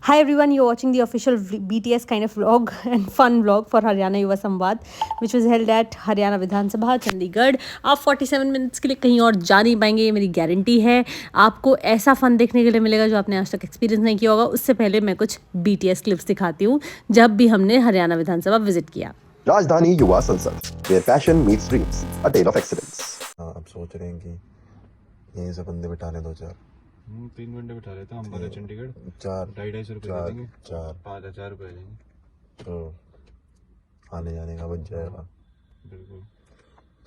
Hi everyone, you're watching the official BTS kind of vlog and fun vlog for Haryana Yuva Samvad, which was held at Haryana Vidhan Sabha, Chandigarh. आप 47 minutes के लिए कहीं और जा नहीं पाएंगे, ये मेरी गारंटी है. आपको ऐसा फन देखने के लिए मिलेगा जो आपने आज तक एक्सपीरियंस नहीं किया होगा. उससे पहले मैं कुछ BTS क्लिप्स दिखाती हूँ जब भी हमने हरियाणा विधानसभा विजिट किया. राजधानी युवा संसद, where passion meets dreams, a tale of excellence. अब सोच रहे हैं कि यहीं से बंदे बिठा लें 2-4 3 घंटे बिठा लेते हैं हम चंडीगढ़ 4-2.5 रुपये दे देंगे 4 5,000 रुपये देंगे तो आने जाने का बच जाएगा. बिल्कुल.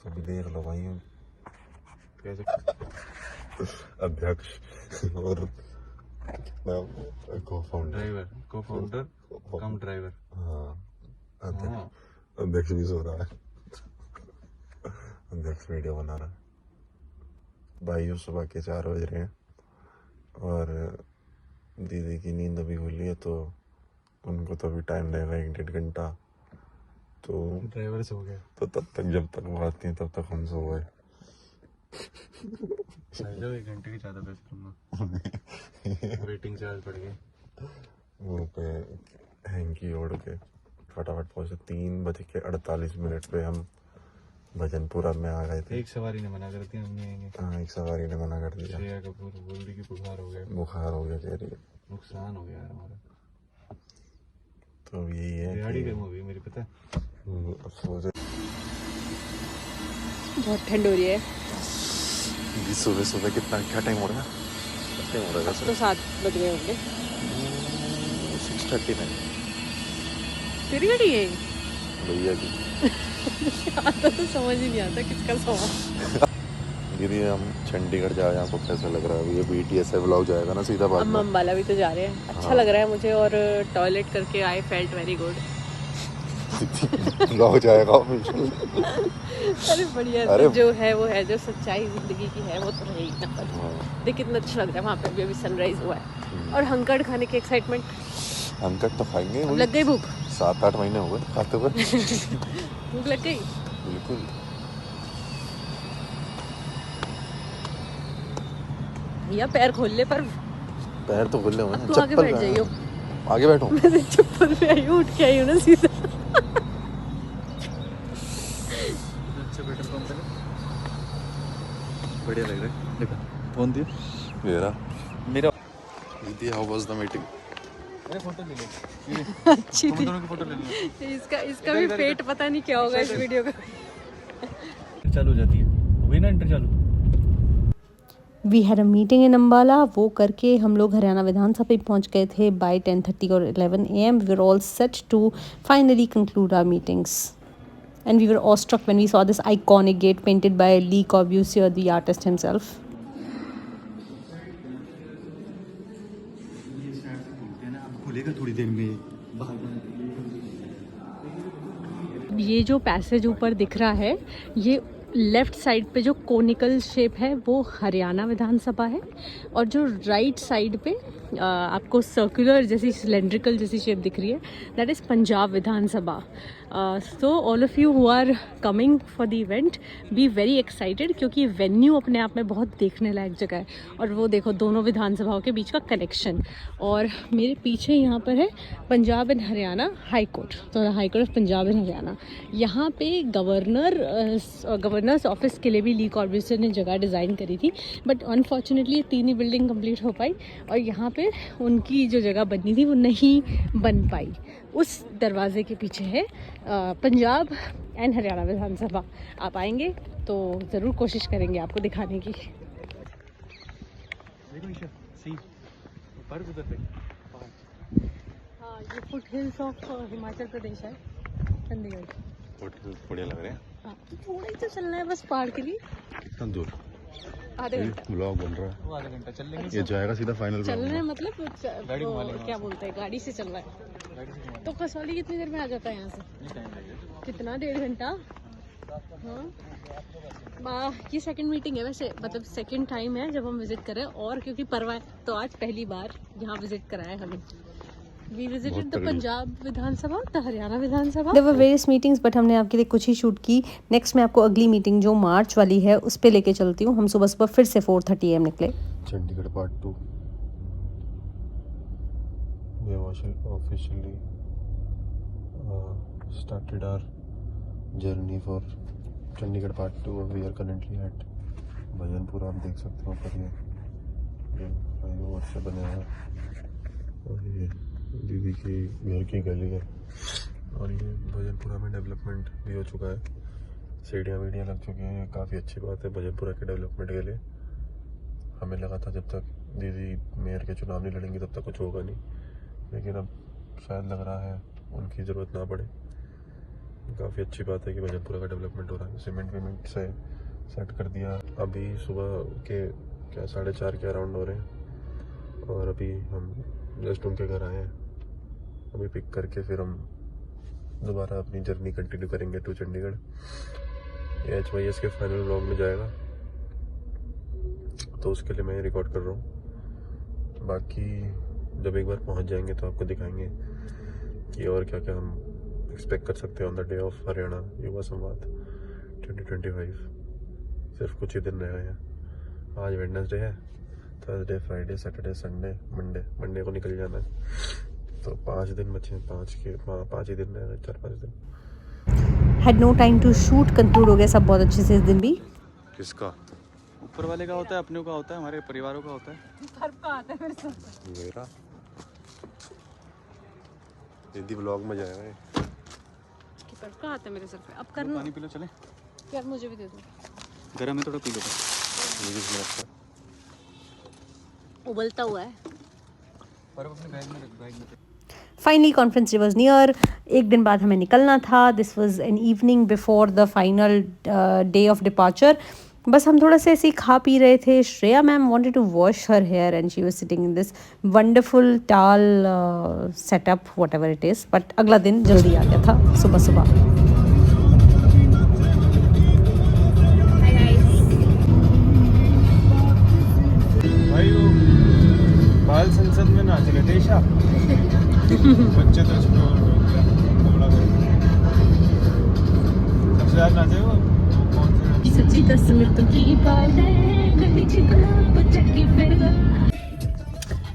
तो भी देख लो भाई कैसे अध्यक्ष और को फाउंडर कम ड्राइवर. हाँ अध्यक्ष भी सो रहा है. अध्यक्ष वीडियो बना रहा है. भाई सुबह के 4 बज रहे हैं और दीदी की नींद अभी खुली है तो उनको तो अभी टाइम लगेगा 1-1.5 घंटा. तो ड्राइवर सो गया तो तब तक जब तक वो आती हैं तब तक हम सो गए. 1 घंटे के ज़्यादा पैसे लूँगा. वेटिंग चार्ज पड़ गए वो पे हैंकी ओढ़ के फटाफट पहुंचे. 3:48 पे हम भजनपुरा में आ गए थे. एक सवारी ने मना कर दिया हम नहीं आएंगे. हाँ एक सवारी ने मना कर दिया. श्रेया कपूर बोल दी कि बुखार हो गया कह रही है. नुकसान हो गया यार हमारा. तो यही है दिहाड़ी गर्म हो गई मेरी पता है. अब सोच बहुत ठंड हो रही है. सुबह कितना क्या टाइम हो रहा है? तो 7 बज गए होंगे. 6:39 तेरी गाड़ी है भैया की. आता तो समझ ही नहीं आता किसका सवाल. दीदी हम चंडीगढ़ जा रहे हैं. आपको कैसा लग रहा है? ये BTS व्लॉग जाएगा ना सीधा बाद में. अम्बाला भी तो जा रहे हैं. अच्छा लग रहा है मुझे और टॉयलेट करके I felt very good. Vlog जाएगा. अरे बढ़िया. अरे जो है वो है, जो सच्चाई जिंदगी की है वो तो रहेगी ना. पर देख कितना अच्छा लग रहा है. वहाँ पे अभी सनराइज हुआ है और हंकड़ खाने की एक्साइटमेंट. अंकट तो खाएंगे. लग गई भूख. 7-8 महीने हो गए खाते हुए. भूख लग गई. बिल्कुल. भैया पैर खोल ले. पर पैर तो खुले हुए हैं. तू आगे बैठ जाइयो. आगे बैठो. मैं चप्पल पे आई हूँ, उठ के आई हूँ ना सीधा. अच्छा पेट्रोल पंप है बढ़िया लग रहा है. फोन दिया मेरा. दीदी how was the meeting? Photo ले ले. अच्छी थी. दोनों की फोटो ले लो. इसका भी पेट पता नहीं क्या होगा इस वीडियो का. चालू हो जाती है. हो गई ना एंटर चालू. We had a meeting in Ambala. वो करके हम लोग हरियाणा विधानसभा पे पहुंच गए थे बाय 10:30 और 11 AM. We were all set to finally conclude our meetings and we were awestruck when we saw this iconic gate painted by Le Corbusier, the artist himself. खुलेगा थोड़ी देर में. ये जो पैसेज ऊपर दिख रहा है, ये लेफ़्ट साइड पे जो कोनिकल शेप है वो हरियाणा विधानसभा है और जो राइट साइड पे आपको सर्कुलर जैसी सिलेंड्रिकल जैसी शेप दिख रही है, that is Punjab Vidhan Sabha. So all of you who are coming for the event be very excited, क्योंकि वेन्यू अपने आप में बहुत देखने लायक जगह है. और वो देखो दोनों विधानसभाओं के बीच का कनेक्शन. और मेरे पीछे यहाँ पर है Punjab and Haryana high court. तो high court of Punjab and Haryana. यहाँ पे गवर्नर्स ऑफिस के लिए भी ली कॉर्ब्यूसियर ने जगह डिज़ाइन करी थी, बट अनफॉर्चुनेटली ये 3 ही बिल्डिंग कंप्लीट हो पाई और यहाँ पे उनकी जो जगह बननी थी वो नहीं बन पाई. उस दरवाजे के पीछे है पंजाब एंड हरियाणा विधानसभा. आप आएंगे तो ज़रूर कोशिश करेंगे आपको दिखाने की. देखो ईशा सी ऊपर उधर पे. हाँ, ये foot hills of Himachal Pradesh है, चंडीगढ़. बढ़िया लग रहे हैं. हाँ, तो थोड़ा ही तो चलना है बस पहाड़ के लिए. कितना दूर? आधे घंटे. ब्लॉग बन रहा है. वो आधा घंटा चल लेंगे. ये जाएगा सीधा फाइनल चलना है ब्लॉग. मतलब गाड़ी घुमा लेंगे क्या बोलते हैं, गाड़ी से चलना है. गाड़ी से घुमा. तो कसौली कितनी देर में आ जाता है यहाँ से? ये टाइम लगेगा. कितना? 1.5 घंटा. हाँ, ये सेकंड मीटिंग है वैसे, मतलब सेकंड टाइम है जब हम विजिट करें. और क्योंकि परवा तो आज पहली बार यहाँ विजिट करा है हमें. We visited the Punjab Vidhan Sabha, the Haryana Vidhan Sabha. There were various meetings, but हमने आपके लिए कुछ ही शूट की. नेक्स्ट मैं आपको अगली मीटिंग जो मार्च वाली है उस पे लेके चलती हूँ. हम सुबह सुबह फिर से 4:30 AM निकले. Chandigarh part 2. officially started our journey for Chandigarh part 2. We are currently at Bhajanpura. आप देख सकते हो ऊपर ये फ्लाईओवर से बने हैं और ये दीदी की घर की गली है और ये भजनपुरा में डेवलपमेंट भी हो चुका है. सीढ़ियाँ वीडियाँ लग चुकी हैं. ये काफ़ी अच्छी बात है भजनपुरा के डेवलपमेंट के लिए. हमें लगा था जब तक दीदी मेयर के चुनाव नहीं लड़ेंगी तब तक कुछ होगा नहीं, लेकिन अब शायद लग रहा है उनकी ज़रूरत ना पड़े. काफ़ी अच्छी बात है कि भजनपुरा का डेवलपमेंट हो रहा है. सीमेंट वीमेंट से सेट कर दिया. अभी सुबह के 4:30 के अराउंड हो रहे हैं और अभी हम जस्ट उनके घर आए हैं. अभी पिक करके फिर हम दोबारा अपनी जर्नी कंटिन्यू करेंगे टू चंडीगढ़. ये HYS के फाइनल व्लॉग में जाएगा तो उसके लिए मैं रिकॉर्ड कर रहा हूँ. बाकी जब एक बार पहुँच जाएंगे तो आपको दिखाएंगे कि और क्या क्या हम एक्सपेक्ट कर सकते हैं on the day of Haryana Yuva संवाद 2025. सिर्फ कुछ ही दिन रह गए हैं. आज वेडनेसडे है, Thursday, Friday, Saturday, Sunday, Monday को निकल जाना है. तो 5 दिन बचे हैं. 5 ही दिन रह गए, 4-5 दिन. Had no time to shoot. Conclude हो गया सब बहुत अच्छे से इस दिन भी. किसका? ऊपर वाले का होता है, अपने का होता है, हमारे परिवारों का होता है. मेरा दीदी व्लॉग में जाएगा ये. का आता है मेरे सर पे. अब करना. पानी पी लो, चले. यार मुझे भी दे दो. गर्म है, थोड़ा पी लो. उबलता हुआ है. पर अपने बैग में रख, बैग में. Finally conference day was near. एक दिन बाद हमें निकलना था. This was an evening before the final day of departure. बस हम थोड़ा सा ऐसे ही खा पी रहे थे. Shreya ma'am wanted to wash her hair and she was sitting in this wonderful tall setup whatever it is. But अगला दिन जल्दी आ गया था सुबह सुबह. भाई वो बाल संसद में नाच रहे थे ईशा. बच्चे तो सबसे ज्यादा नाचे वो कौन से?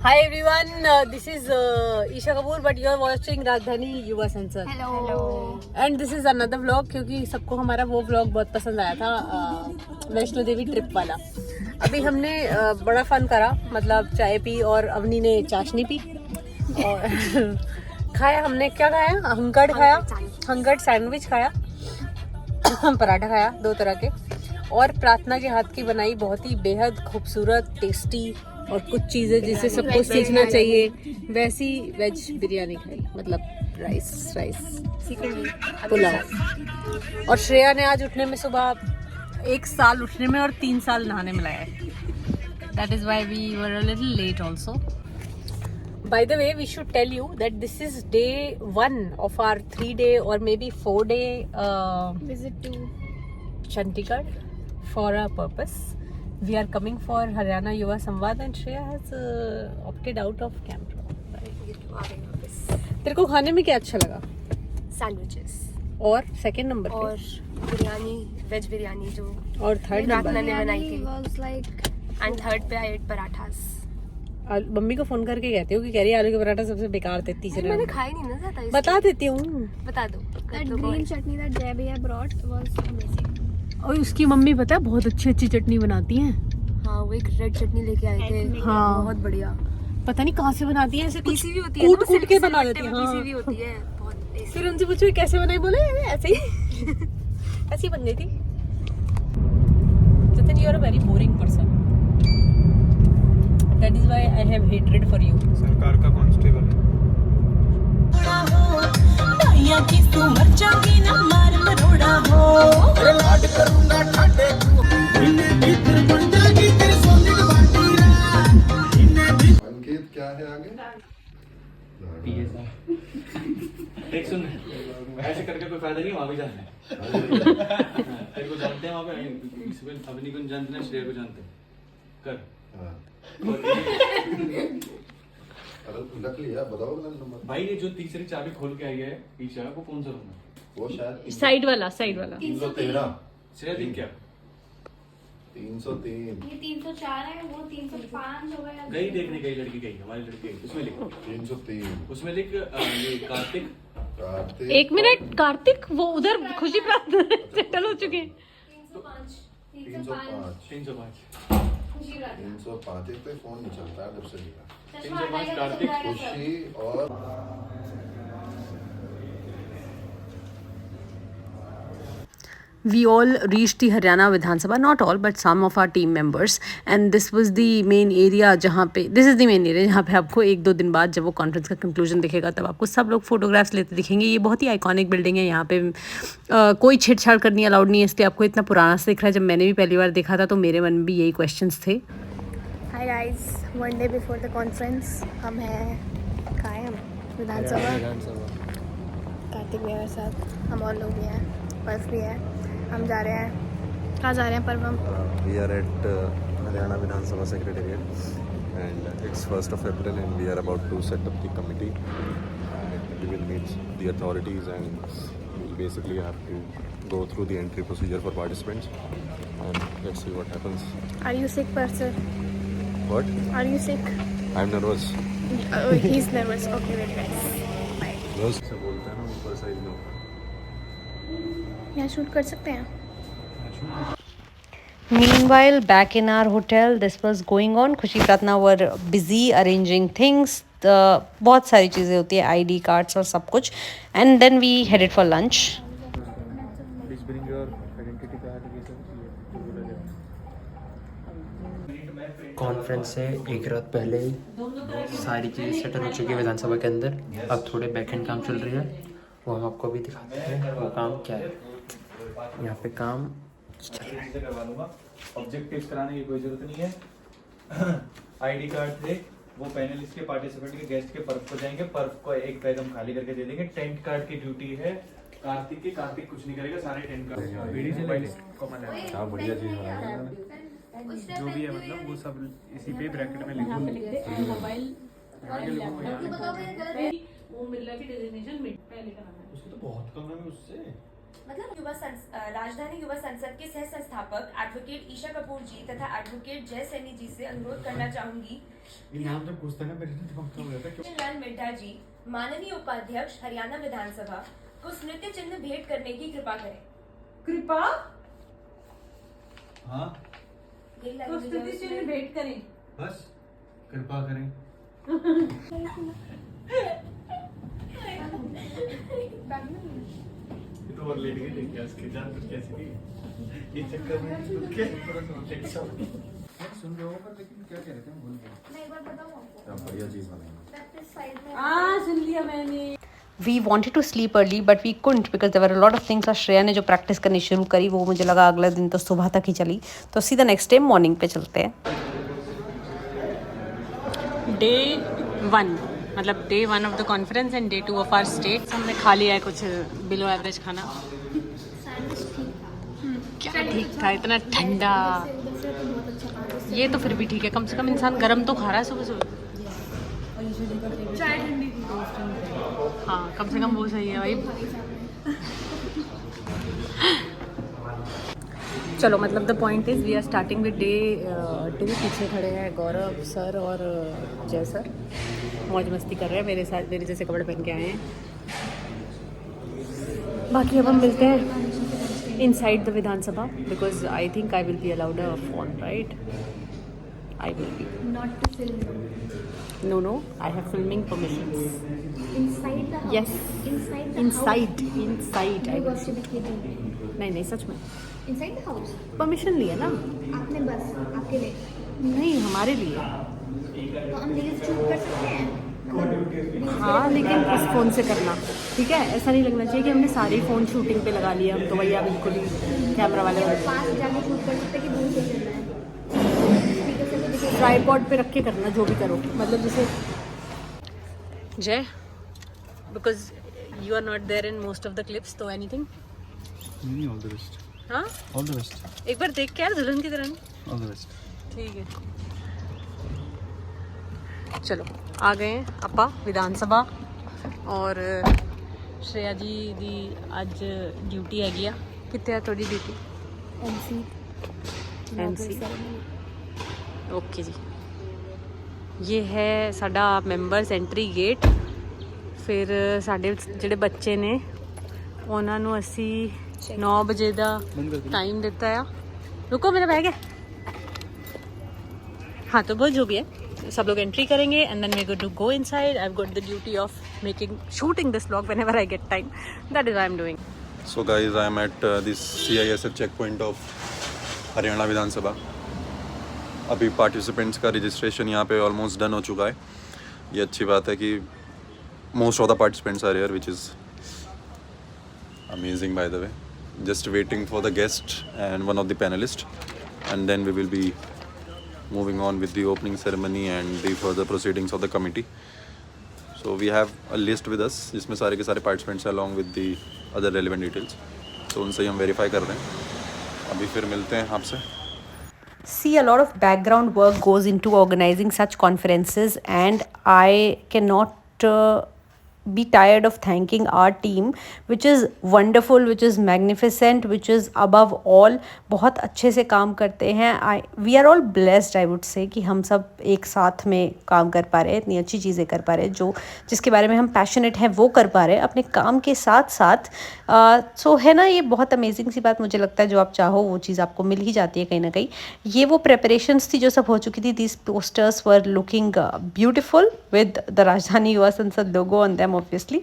Hi everyone, this is Isha Kapoor, but you are watching Rajdhani Yuva Sansad. Hello. And this is another vlog क्योंकि सबको हमारा वो vlog बहुत पसंद आया था, वैष्णो देवी ट्रिप वाला. अभी हमने बड़ा फन करा. मतलब चाय पी और अवनी ने चाशनी पी और खाया. हमने क्या खाया? हंगड़ खाया. हंगड़ सैंडविच खाया. पराठा खाया 2 तरह के. और प्रार्थना के हाथ की बनाई बहुत ही बेहद खूबसूरत, टेस्टी और कुछ चीज़ें जिसे सबको सीखना चाहिए वैसी वेज बिरयानी खाई. मतलब राइस पुलाव. और श्रेया ने आज उठने में सुबह 1 साल उठने में और 3 साल नहाने में लगाया है. That is why we were a little late also. By the way, we should tell you that this is day 1 of our 3-day or maybe 4-day Visit to Chandigarh for a purpose. We are coming for Haryana Yuva Samvad and Shreya has opted out of camp. तेरे को खाने में क्या अच्छा लगा? sandwiches और second number पे? और बिरयानी, वेज बिरयानी जो और थर्ड प्रार्थना नंबर? ने बनाई थी. एंड थर्ड पे आई एट पराठास. मम्मी को फोन करके कहती हूँ कि कह रही है आलू के पराठा सबसे बेकार थे. तीसरे मैंने नंबर खाई नहीं ना ज्यादा. बता देती हूँ. बता दो. That green chutney that Jay Bhaiya brought was amazing. और उसकी मम्मी पता है बहुत अच्छी चटनी बनाती हैं. हाँ, वो एक रेड चटनी लेके आए थे. हाँ. बहुत बढ़िया. पता नहीं कहाँ से बनाती है. ऐसे कुछ पीसी भी होती है. कूट के बना देती है. पीसी भी होती है. बहुत टेस्टी. फिर उनसे पूछो कैसे बनाई. बोले ऐसे ही ऐसे ही बन गई थी. Jatin, you are a very boring person. That is why I have hatred for you. सरकार का कांस्टेबल है. अंकित क्या है आगे? एक सुन, ऐसे करके कोई फायदा नहीं. वहाँ भी जाना है. तेरे को जानते हैं वहाँ पे. अवनी को जानते हैं, श्रेया को जानते हैं. कर. रख लिया. बताओ नंबर. भाई ये जो तीसरी चाबी खोल के आई है ईशा, वो कौन सा रूम है? वो शायद साइड वाला. 313. श्रेया दिख क्या? 303 ये 304 है, वो 305 हो गया। गई देखने गई लड़की गई, हमारी लड़की गई, उसमें लिख 303 उसमें लिख ये कार्तिक। कार्तिक। एक मिनट, कार्तिक वो उधर खुशी प्राप्त सेटल हो चुके हैं। 305 305 खुशी रात 305 एक तो फोन नहीं चलता है जब से लिया। 305 कार्तिक खुशी और We all reached the Haryana Vidhan Sabha, not all but some of our team members, and this was the main area जहाँ पे this is the main area जहाँ पे आपको 1-2 दिन बाद जब वो कॉन्फ्रेंस का कंक्लूजन दिखेगा तब आपको सब लोग फोटोग्राफ्स लेते दिखेंगे। ये बहुत ही आइकॉनिक बिल्डिंग है, यहाँ पे कोई छेड़छाड़ करनी अलाउड नहीं है, इसलिए आपको इतना पुराना से दिख रहा है। जब मैंने भी पहली बार देखा था तो मेरे मन में भी यही क्वेश्चंस थे। Hi guys, one day before the conference हम हैं कायम विधानसभा। कार्तिक भैया साहब, हम और लोग भी हैं, पर्व भी है। हम जा रहे हैं, कहाँ जा रहे हैं पर्व हम? we are at Haryana Vidhan Sabha Secretariat and it's 1st of April and we are about to set up the committee and we will meet the authorities and we basically have to go through the entry procedure for participants and let's see what happens. Are you sick, Parsa? What? Are you sick? I'm nervous. He's nervous. Okay, wait guys. Bye. Nervous से बोलता है ना ऊपर side में होता है। यहाँ shoot कर सकते हैं? Meanwhile, back in our hotel, this was going on. Khushi Pratna were busy arranging things. बहुत सारी चीज़ें होती है, ID cards और सब कुछ. And then we headed for lunch. Please bring your identity card ये सब कॉन्फ्रेंस से एक रात पहले ही सारी चीज़ें सेटल हो चुकी है विधानसभा के अंदर। अब थोड़े बैकएंड काम चल रही है, वो हम आपको भी दिखाते हैं वो काम क्या है। यहाँ पे काम चल रहा है। करवा लूंगा, ऑब्जेक्टिव्स कराने की कोई जरूरत नहीं है। आईडी कार्ड दे, वो पैनलिस्ट के पार्टिसिपेंट के गेस्ट के पर्व को जाएंगे, पर्व को एक बैग हम खाली करके दे देंगे। टेंट कार्ड की ड्यूटी है कार्तिक की, कार्तिक कुछ नहीं करेगा, सारे टेंट कार्ड बीडी से पहले कॉमन है। क्या बढ़िया चीज़ बनाई जो भी है मतलब वो सब इसी पे ब्रैकेट में लिखो। मोबाइल वो मिल रहा है कि डेजिग्नेशन पहले कराना है। उसको तो बहुत कम है उससे। मतलब राजधानी युवा संसद के सह संस्थापक एडवोकेट ईशा कपूर जी तथा एडवोकेट जय सैनी जी से अनुरोध करना चाहूंगी ये नाम जब पूछता है ना मेरे तो दिमाग खराब हो जाता है। लाल मिड्ढा जी, माननीय उपाध्यक्ष हरियाणा विधानसभा को स्मृति चिन्ह भेंट करने की कृपा करें। कृपा हाँ तो स्मृति चिन्ह भेंट करें, बस कृपा करें। तो और लेट गई क्या इसके जान कुछ कैसे की ये चक्कर में सुन रहे हो पर लेकिन क्या कह रहे थे हम भूल गए। मैं एक बार बताऊँ आपको, क्या बढ़िया चीज़ बनाई प्रैक्टिस साइड में सुन लिया मैंने। We wanted to sleep early but we couldn't because there were a lot of things। और श्रेया ने जो प्रैक्टिस करनी शुरू करी वो मुझे लगा अगले दिन तो सुबह तक ही चली, तो सीधा नेक्स्ट डे मॉर्निंग पे चलते हैं। Day 1 मतलब Day 1 of the conference and Day 2 of our stay. हमने खा लिया है कुछ बिलो एवरेज खाना। क्या ठीक था, इतना ठंडा। ये तो फिर भी ठीक है, कम से कम इंसान गर्म तो खा रहा है सुबह सुबह। चाय ठंडी थी। हाँ कम से कम वो सही है भाई। चलो मतलब the point is we are starting with Day 2। पीछे खड़े हैं गौरव सर और जय सर, मौज मस्ती कर रहे हैं, मेरे साथ मेरे जैसे कपड़े पहन के आए हैं। बाकी अब हम मिलते हैं inside the Vidhan Sabha because I think I will be allowed a phone, right? I will be Not to film. no I have filming permissions Inside the house. yes Inside the inside house. I You will got to be kidding. नहीं सच में Inside the house. Permission लिया ना आपने बस आपके लिए, नहीं हमारे लिए। तो हम रील्स शूट कर सकते हैं। हाँ लेकिन इस फ़ोन से करना ठीक है, ऐसा नहीं लगना चाहिए कि हमने सारे फ़ोन शूटिंग पे लगा लिए। हम तो भैया बिल्कुल ही कैमरा वाले पास जाके शूट कर सकते हैं कि दूर से करना है। ट्राइपॉड पे रख के करना जो भी करो, मतलब जैसे Jay because you are not there in most of the clips, तो एनीथिंग नहीं, ऑल द बेस्ट। हाँ ऑल द बेस्ट। एक बार देख के यार दुल्हन की तरह नहीं। All the best. ठीक है चलो आ गए हैं अपा विधानसभा और श्रेया जी दी आज ड्यूटी हैगी आ। कितने है थोड़ी ड्यूटी? एनसी ओके जी। ये है साडा मैंबर्स एंट्री गेट। फिर साडे ਜਿਹੜੇ ਬੱਚੇ ਨੇ ਉਹਨਾਂ ਨੂੰ ਅਸੀਂ 9 ਵਜੇ ਦਾ टाइम ਦਿੱਤਾ ਆ। रुको मेरा बैग है। हाँ तो वो जो भी है सब लोग एंट्री करेंगे and then we going to go inside. I have got the duty of shooting this vlog whenever I get time. That is I am doing. So guys, I am at this CISF checkpoint of Haryana Vidhan Sabha. अभी participants का registration यहाँ पे almost done हो चुका है। ये अच्छी बात है कि most of the participants are here, which is amazing by the way. Just waiting for the guest and one of the panelist and then we will be moving on with the opening ceremony and the further proceedings of the committee. So we have a list with us जिसमें सारे के सारे participants along with the other relevant details. तो उनसे ही हम verify कर रहे हैं। अभी फिर मिलते हैं आपसे। See, a lot of background work goes into organizing such conferences, and I cannot be tired of thanking our team, which is wonderful, which is magnificent, which is above all बहुत अच्छे से काम करते हैं। we are all blessed, I would say, कि हम सब एक साथ में काम कर पा रहे हैं, इतनी अच्छी चीज़ें कर पा रहे हैं, जो जिसके बारे में हम पैशनेट हैं वो कर पा रहे हैं अपने काम के साथ साथ। सो है ना, ये बहुत अमेजिंग सी बात मुझे लगता है। जो आप चाहो वो चीज़ आपको मिल ही जाती है कहीं ना कहीं। ये वो प्रेपरेशंस थी जो सब हो चुकी थी। This posters were looking beautiful with the राजधानी युवा संसद लोगो ऑन देम। ऑब्वियसली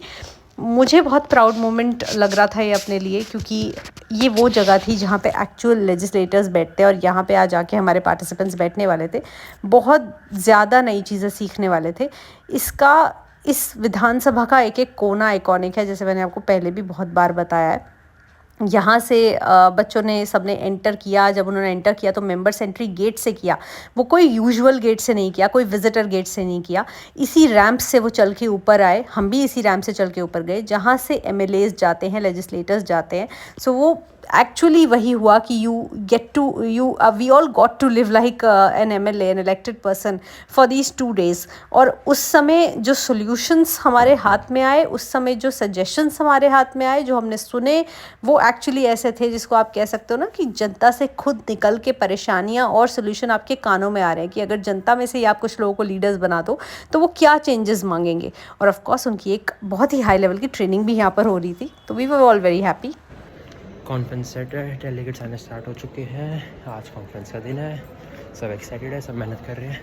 मुझे बहुत प्राउड मोमेंट लग रहा था ये अपने लिए, क्योंकि ये वो जगह थी जहाँ पे एक्चुअल लेजिस्लेटर्स बैठते हैं और यहाँ पे आ जाके हमारे पार्टिसिपेंट्स बैठने वाले थे, बहुत ज़्यादा नई चीज़ें सीखने वाले थे। इस विधानसभा का एक एक कोना आइकॉनिक है, जैसे मैंने आपको पहले भी बहुत बार बताया है। यहाँ से बच्चों ने सबने एंटर किया। जब उन्होंने एंटर किया तो मेंबर्स एंट्री गेट से किया, वो कोई यूजुअल गेट से नहीं किया, कोई विजिटर गेट से नहीं किया। इसी रैंप से वो चल के ऊपर आए, हम भी इसी रैंप से चल के ऊपर गए जहाँ से MLAs जाते हैं, लेजिस्लेटर्स जाते हैं। सो वो एक्चुअली वही हुआ कि we all got to live like an MLA, an elected person for these 2 days। और उस समय जो सोल्यूशंस हमारे हाथ में आए, उस समय जो सजेशंस हमारे हाथ में आए, जो हमने सुने, वो एक्चुअली ऐसे थे जिसको आप कह सकते हो ना कि जनता से खुद निकल के परेशानियां और सोल्यूशन आपके कानों में आ रहे हैं कि अगर जनता में से ही आप कुछ लोगों को लीडर्स बना दो तो वो क्या चेंजेस मांगेंगे। और ऑफ कोर्स उनकी एक बहुत ही हाई लेवल की ट्रेनिंग भी यहाँ पर हो रही थी। तो we were all very happy. Conference centre delegates आने स्टार्ट हो चुके हैं। आज कॉन्फ्रेंस का दिन है, सब एक्साइटेड है, सब मेहनत कर रहे हैं।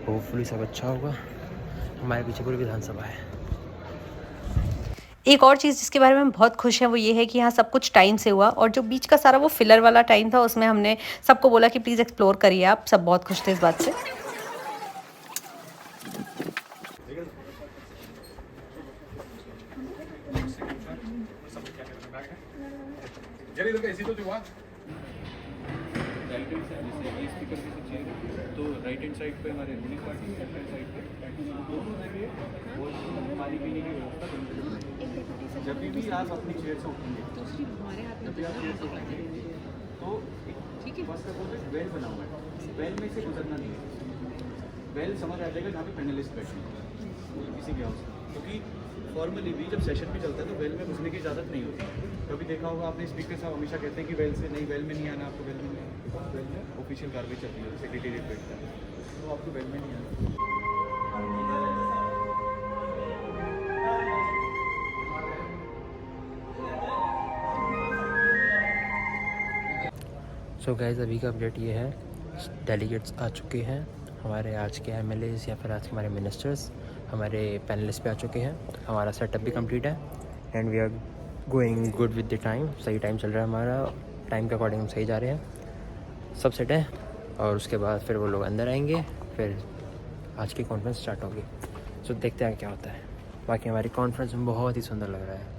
होपफुली सब अच्छा होगा। हमारे पीछे पूरी विधानसभा है। एक और चीज़ जिसके बारे में हम बहुत खुश हैं वो ये है कि यहाँ सब कुछ टाइम से हुआ, और जो बीच का सारा वो फिलर वाला टाइम था उसमें हमने सबको बोला कि प्लीज़ एक्सप्लोर करिए। आप सब बहुत खुश थे इस बात से। तो राइट हैंड साइड पे हमारे ruling party, left hand side पे पानी पीने की व्यवस्था। जब भी आप अपनी चेयर से उठेंगे तो जब भी आप चेयर से उठेंगे तो फर्स्ट ऑफ ऑल वेल बना हुआ है, वेल में से गुजरना नहीं है। वेल समझ आ जाएगा जहाँ पे पैनलिस्ट बैठे किसी के हाउस, क्योंकि फॉर्मली भी जब सेशन भी चलता है तो वेल में घुसने की इजाज़त नहीं होती। कभी देखा होगा आपने, स्पीकर साहब हमेशा कहते हैं कि वेल से नहीं, वेल में नहीं आना आपको, वेल में नहीं। वेल में ऑफिशियल कार्रवाई चल रही है, सेक्रेटेरिएट बैठता है, तो आपको वेल में नहीं आना। सो गाइस, अभी का अपडेट ये है, डेलीगेट्स आ चुके हैं। हमारे आज के MLAs या फिर आज के हमारे मिनिस्टर्स हमारे पैनलिस्ट पे आ चुके हैं। हमारा सेटअप भी कंप्लीट है and we are going good with the time. सही टाइम चल रहा है हमारा, टाइम के अकॉर्डिंग हम सही जा रहे हैं, सब सेट है। और उसके बाद फिर वो लोग अंदर आएंगे, फिर आज की कॉन्फ्रेंस स्टार्ट होगी। सो देखते हैं क्या होता है। बाकी हमारी कॉन्फ्रेंस में बहुत ही सुंदर लग रहा है।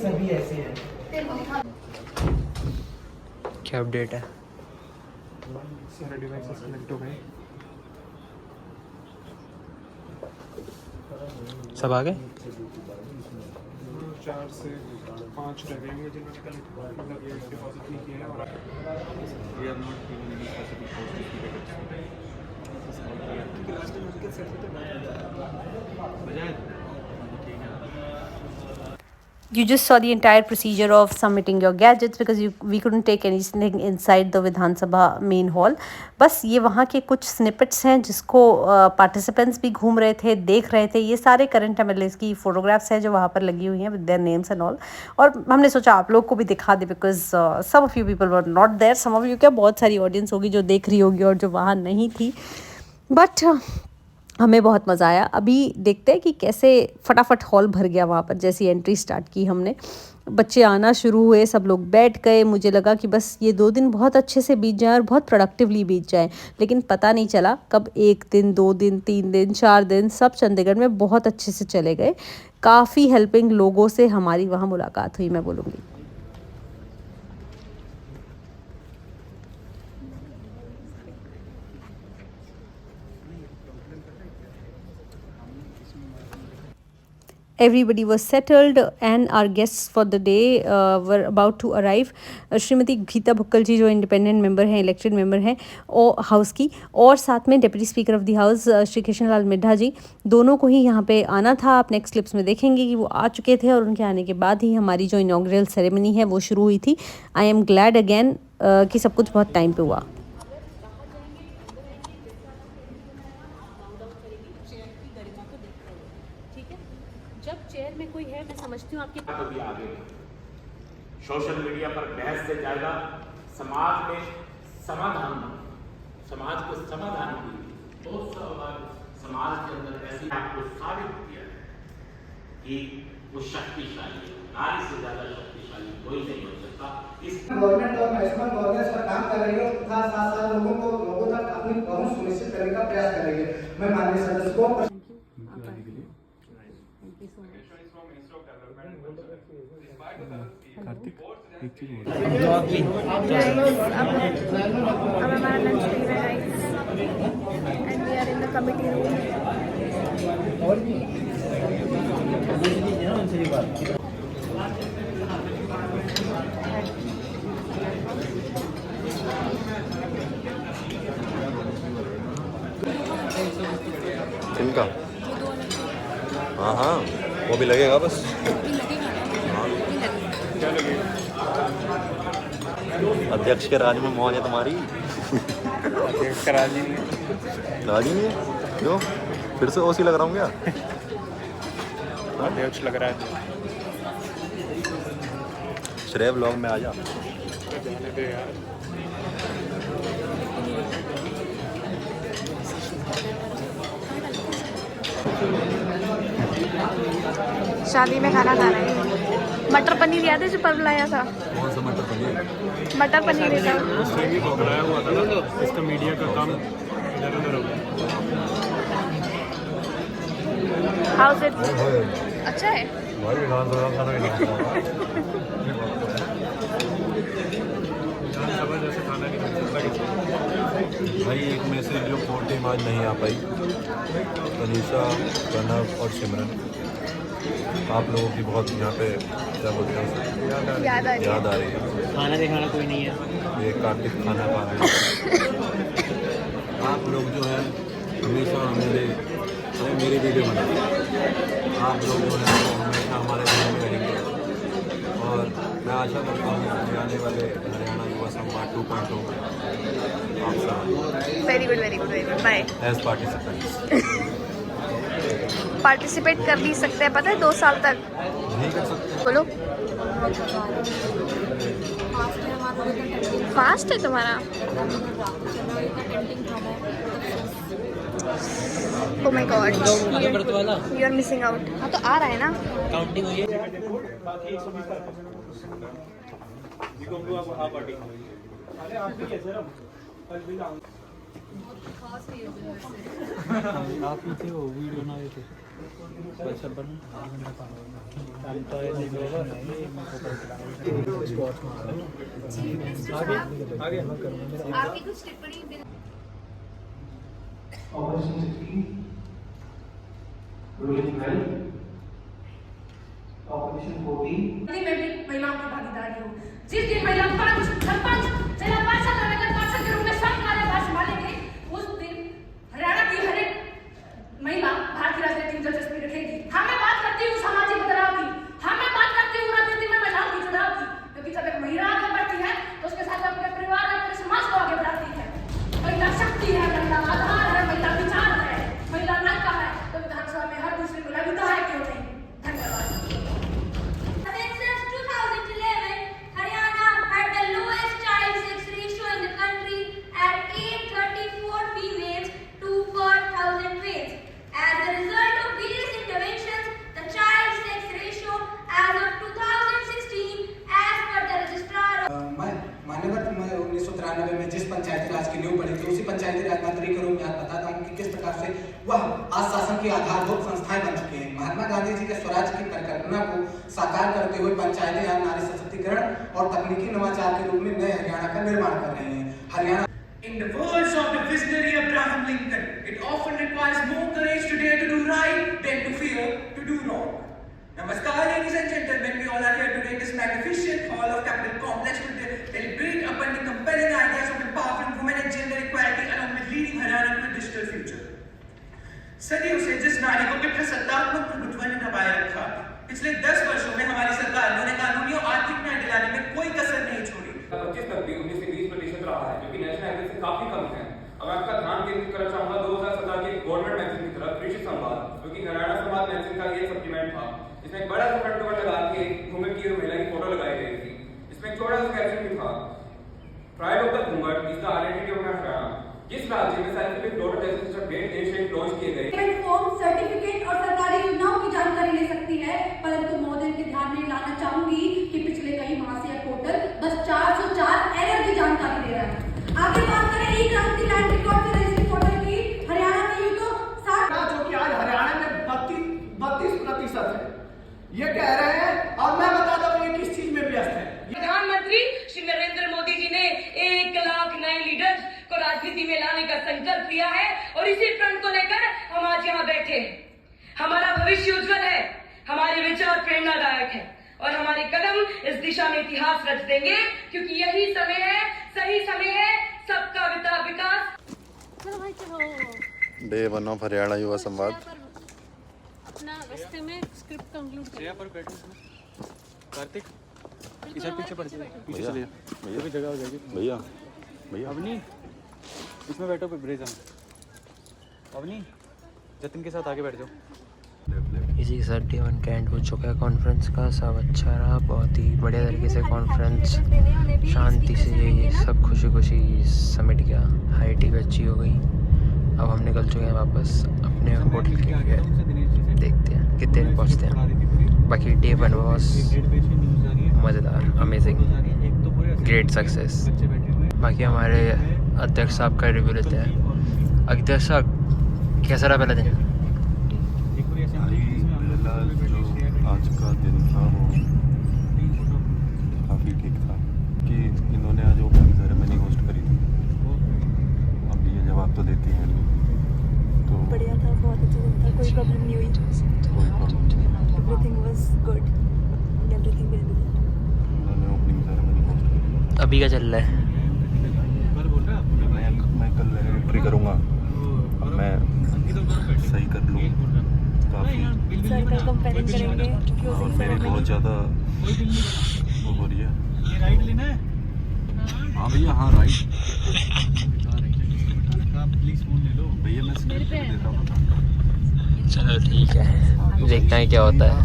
सभी ऐसे हैं। क्या अपडेट है? सारे डिवाइसेस कनेक्ट हो गए, सब आ गए। 4 से 5 रह गए होंगे जिन्होंने कल मतलब ये डिपॉजिट नहीं किया है। और बजाय You just saw the entire procedure of submitting your gadgets because we couldn't take anything inside the Vidhan Sabha main hall. बस ये वहाँ के कुछ स्निपेट्स हैं जिसको पार्टिसिपेंट्स भी घूम रहे थे, देख रहे थे. ये सारे करंट एमएलएस की फोटोग्राफ्स हैं जो वहाँ पर लगी हुई हैं with their names and all. और हमने सोचा आप लोग को भी दिखा दे because some of you people were not there. Some of you क्या बहुत सारी ऑडियंस होगी जो देख रही होगी और जो वहाँ नहीं थी. बट हमें बहुत मज़ा आया. अभी देखते हैं कि कैसे फटाफट हॉल भर गया वहाँ पर. जैसी एंट्री स्टार्ट की हमने, बच्चे आना शुरू हुए, सब लोग बैठ गए. मुझे लगा कि बस ये 2 दिन बहुत अच्छे से बीत जाए और बहुत प्रोडक्टिवली बीत जाए. लेकिन पता नहीं चला कब 1 दिन 2 दिन 3 दिन 4 दिन सब चंडीगढ़ में बहुत अच्छे से चले गए. काफ़ी हेल्पिंग लोगों से हमारी वहाँ मुलाकात हुई, मैं बोलूँगी. Everybody was settled and our guests for the day were about to arrive. Shrimati Geeta Bhukkal ji जो इंडिपेंडेंट मेंबर हैं, इलेक्टेड मेंबर हैं और हाउस की, और साथ में deputy speaker of the house Shri Krishna Lal Middha ji, दोनों को ही यहाँ पे आना था. आप नेक्स्ट क्लिप्स में देखेंगे कि वो आ चुके थे और उनके आने के बाद ही हमारी जो इनॉग्रेल सेरेमनी है वो शुरू हुई थी. आई एम ग्लैड अगेन कि सब कुछ बहुत टाइम पे हुआ. जब चेयर में कोई है, मैं समझती हूँ आपकी भी आगे सोशल मीडिया पर बहस से ज्यादा समाज में समाधान की बहुत समाज के अंदर ऐसी आपको साबित किया कि वो शक्तिशाली है. नारी से ज्यादा शक्तिशाली कोई नहीं हो सकता. इस गवर्नमेंट और नेशनल गवर्नेंस पर काम कर रही है तथा साथ लोगों तक अपनी पहुंच सुनिश्चित करने का प्रयास कर रही है. मैं माननीय सदस्य को हमारा लंच भी है guys and we are in the committee room. इनका हाँ वो भी लगेगा बस. अध्यक्ष के राज में मौज है तुम्हारी. अध्यक्ष का राज ही नहीं है. राज ही नहीं है क्यों? फिर से ओसी लग रहा हूँ क्या? अध्यक्ष लग रहा है. श्रेय ब्लॉग में आ जा. जाने दे यार. शादी में खाना खा रहे हैं. मटर पनीर याद है जो पर लाया था? कौन सा मटर पनीर? मटर पनीर था. सेमी को बनाया हुआ था ना, इसका मीडिया का काम इधर उधर हो गया. How is it? अच्छा है भाई विधानसभा खाना नहीं विधानसभा जैसे खाना नहीं मिल सकता. भाई एक में से जो 4 टीम आज नहीं आ पाई, तनीषा, प्रणव और सिमरन, आप लोगों की बहुत यहाँ पे क्या बोलते हैं याद आ रही है. खाना दिखाना कोई नहीं है. ये कार्तिक खाना खा रहे हैं. आप लोग जो है हमेशा मेरी वीडियो बनाते हैं. आप लोग जो है हमेशा हमारे घर में रहेंगे और मैं आशा करता हूँ कि आने वाले हरियाणा युवा संवाद 2.0 आप सब very good bye. As participants participate कर भी सकते हैं, पता है 2 साल तक. नहीं कर सकते. बोलो. फास्ट है तुम्हारा. Oh my god, you are missing out. हाँ तो आ रहा है ना. काउंटिंग हुई है. आप ही थे वो वीडियो बना रहे थे. आपकी कुछ टिप्पणी. Operation 16 rolling well. ऑपरेशन 14 महिलाओं की भागीदारी हो. जिस दिन महिला सरपंच जिला पार्षद और नगर पार्षद के रूप में सब कार्यभार संभालेंगे, उस दिन हरियाणा की हर एक महिला भारतीय राजनीति में दिलचस्पी रखेगी. हाँ, मैं बात करती हूँ सामाजिक बदलाव की. हाँ, मैं बात करती हूँ 1993 में जिस पंचायती राज की नींव पड़ी थी, उसी पंचायती राज मंत्री के रूप में आज बताता हूँ कि किस प्रकार से वह आज शासन की आधारभूत संस्थाएं बन चुकी हैं। महात्मा गांधी जी के स्वराज की परिकल्पना को साकार करते हुए पंचायतें आज नारी सशक्तिकरण और तकनीकी नवाचार के रूप में नए हरियाणा का निर्माण कर रही हैं। Haryana In the words of the visionary Abraham Lincoln, it often requires more courage to dare to do right than to fear to do wrong. Namaskar, ladies and gentlemen. We all are here today in this magnificent hall of Capital Complex to deliberate upon the compelling ideas of empowering women and gender equality along with leading Haryana to a digital future. सदियों से जिस नारी को पितृसत्तात्मक प्रभुत्व ने दबाए रखा, पिछले 10 वर्षों में हमारी सरकार ने कानूनी और आर्थिक न्याय दिलाने में कोई कसर नहीं छोड़ी। 25 तक भी 19 से 20% रहा है, जो कि नेशनल एवरेज से काफी कम है। अब मैं आपका ध्यान केंद्रित करना चाहूंगा 2017 के गवर्नमेंट मैगजीन की तरफ, कृषि संवाद, जो कि हरियाणा संवाद मैगजीन का ये सप्लीमेंट था। इसमें एक बड़ा सा फ्रंट कवर लगा के घूंघट की महिला की फोटो लगाई गई थी। इसमें एक छोटा सा कैप्शन भी था, प्राइड ऑफ द घूंघट is the identity of Haryana. जिस राज्य में साइंटिफिक डॉटर जैसे सिस्टम इनिशिएटिव लॉन्च किए गए, फॉर्म, सर्टिफिकेट और सरकारी योजनाओं की जानकारी ले सकती है, परंतु महोदय के ध्यान में लाना चाहूंगी कि पिछले कई माह से यह पोर्टल बस 404 एरर की जानकारी दे रहा है। आगे बात करें ई क्रांति लैंड रिकॉर्ड से रजिस्ट्री पोर्टल की, हरियाणा में यूं तो 60 जो कि आज हरियाणा में 32% है, ये कह रहे हैं। और मैं बता दूं ये किस चीज में व्यस्त है। प्रधानमंत्री श्री नरेंद्र मोदी जी ने 1 लाख नए लीडर्स को राजनीति में लाने का संकल्प लिया है और इसी प्रण को लेकर हम आज यहाँ बैठे हैं। हमारा भविष्य उज्जवल है, हमारे विचार प्रेरणादायक है और हमारे कदम इस दिशा में इतिहास रच देंगे, क्योंकि यही समय है, सही समय है सबका विकास। चलो भाई चलो, डे 1 ऑफ हरियाणा युवा संवाद। अपना रास्ते में स्क्रिप्ट कंक्लूड करें। कार्तिक इधर पीछे पड़ जाइए, पीछे भैया, चलिए, भैया जगह हो जाएगी। भैया भैया अवनी इसमें बैठो, ब्रेजा में। अवनी जतिन के साथ आगे बैठ जाओ। इसी के साथ डे 1 का एंड हो चुका है कॉन्फ्रेंस का। सब अच्छा रहा, बहुत ही बढ़िया तरीके से कॉन्फ्रेंस शांति से सब खुशी खुशी समेट गया। हाई टी भी अच्छी हो गई। अब हम निकल चुके हैं वापस अपने होटल के लिए। देखते हैं कितने में पहुँचते हैं। बाकी डे 1 वॉज मज़ेदार, अमेजिंग, ग्रेट सक्सेस। बाकी हमारे अध्यक्ष साहब का रिव्यू लेते हैं। अध्यक्ष साहब कैसा रहा पहला दिन? आज का दिन था वो काफ़ी ठीक था कि इन्होंने आज ओपनिंग सेरेमनी होस्ट करी थी। अब ये जवाब तो देती हैं तो बढ़िया था, बहुत अच्छा दिन था, कोई प्रॉब्लम नहीं हुई, everything was good, everything will be good. इन्होंने ओपनिंग सेरेमनी होस्ट करी। अभी क्या चल रहा है? मैं कल एंट्री करूँगा, अब मैं सही कर लूँ काफ़ी। सर्कल कंपेयरिंग करेंगे क्योंकि और उसी मेरी बहुत ज़्यादा वो हो रही है। ये राइट लेना है। हाँ भैया, हाँ राइट। आप प्लीज फोन ले लो भैया, मैं स्क्रिप्ट देता हूँ। चलो ठीक है, देखते हैं क्या होता है।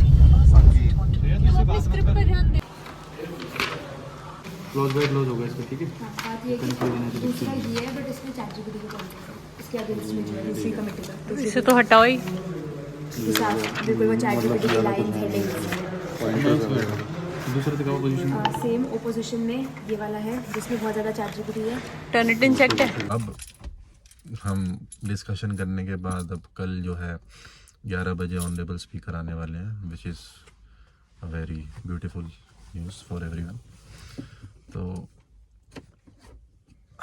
क्लोज बाय क्लोज होगा इसका, ठीक है। बात ये कि दूसरा ये है, बट इसमें चैटजीपीटी को बोलते हैं, इसके अगेंस्ट में जो है दूसरी कमेटी का, इसे तो हटाओ ही। बिल्कुल वो चैटजीपीटी की लाइन हेडिंग्स दूसरा दिखाओ पोजीशन। सेम ओपोजिशन में ये वाला है जिसमें बहुत ज़्यादा चैटजीपीटी है। टर्न इट इन चेक है। अब हम डिस्कशन करने के बाद अब कल जो है 11 बजे ऑनरेबल स्पीकर आने वाले हैं, which is a very beautiful news for everyone. तो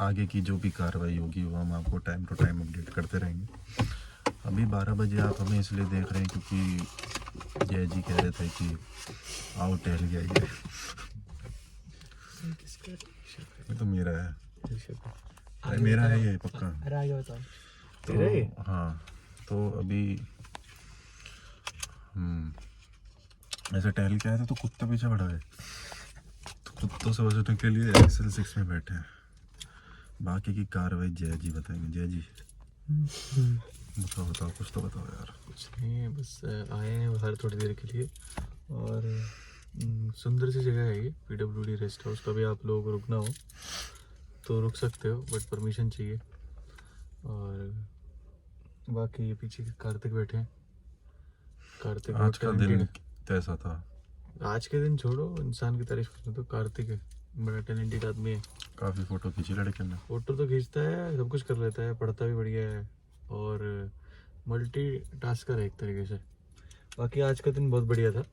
आगे की जो भी कार्रवाई होगी वो हम आपको टाइम टू टाइम अपडेट करते रहेंगे। अभी 12 बजे आप हमें इसलिए देख रहे हैं क्योंकि जय जी कह रहे थे कि आओ टहल गया ये। ये तो मेरा है, मेरा है ये पक्का। तो हाँ, तो अभी ऐसे टहल के आए थे तो कुत्ता पीछे पड़ा है, तो कुत्तों से बचने के लिए एक्सेल 6 में बैठे हैं। बाकी की कार्रवाई जय जी बताएंगे। जय जी बताओ कुछ तो बताओ यार। कुछ नहीं है, बस आए हैं हर थोड़ी देर के लिए और सुंदर सी जगह है ये PWD रेस्ट हाउस। कभी आप लोगों को रुकना हो तो रुक सकते हो, बट परमिशन चाहिए। और बाकी ये पीछे कार्तिक बैठे हैं। कार्तिक आज का दिन कैसा था? आज के दिन छोड़ो, इंसान की तारीफ करना तो कार्तिक है, बड़ा टैलेंटेड आदमी है। काफी फोटो खींची लड़के ने। फोटो तो खींचता है, सब कुछ कर लेता है, पढ़ता भी बढ़िया है और मल्टी टास्कर है एक तरीके से। बाकी आज का दिन बहुत बढ़िया था,